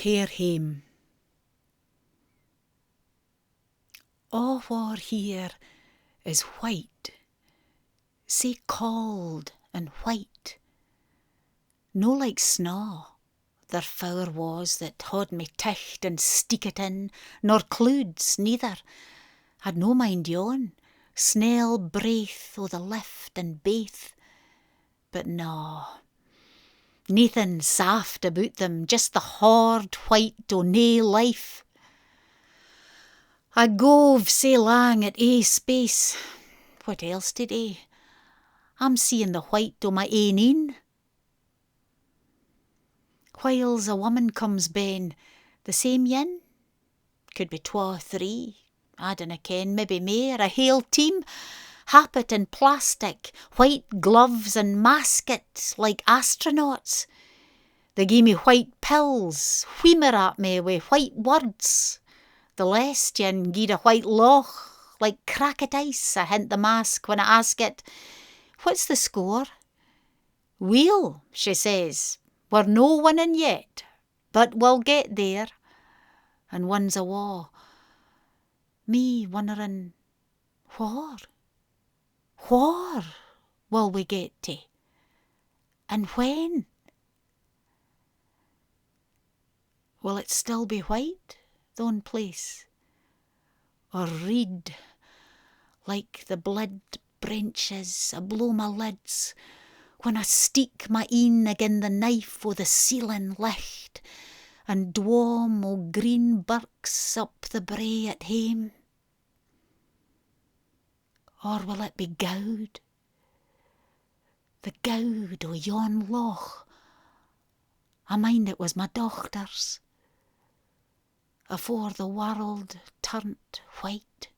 Hair Hame. All war here is white, sae cauld and white, no like snaw, there four was that had me ticht and steekit in, nor clouds neither, had no mind yon, snell braith o' the lift and baith, but na, naething saft about them, just the hard white o' nae life. I gove sae lang at ae space, what else did I? I'm seeing the white o' my ain een. Whiles a woman comes ben, the same yin, could be 2, 3, I dinna ken, maybe mair, a hale team, happit in plastic, white gloves and maskets like astronauts. They gie me white pills, wheemer at me wi' white words. The last yin gied a white loch, like crackit ice, ahint the mask when I ask it, "What's the score?" "Weel," she says, "we're no winning yet, but we'll get there." And one's awa', me wondering, whar will we get to? And when? Will it still be white, thon place? Or reed, like the blood branches ablow my lids, when I steek my een agin the knife o' the ceiling licht, and dwam o' green birks up the brae at hame? Or will it be gowd? The gowd o' yon loch, I mind it was my dochter's, afore the world turn't white.